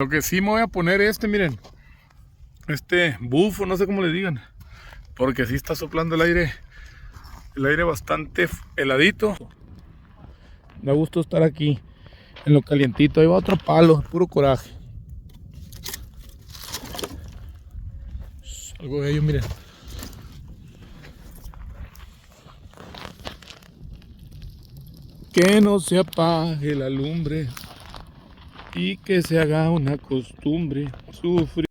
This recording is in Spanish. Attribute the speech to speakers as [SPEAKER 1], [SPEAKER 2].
[SPEAKER 1] Lo que sí me voy a poner miren, bufo, no sé cómo le digan, porque sí está soplando el aire bastante heladito. Da gusto estar aquí, en lo calientito. Ahí va otro palo, puro coraje. Algo de ello, miren. Que no se apague la lumbre y que se haga una costumbre sufrir.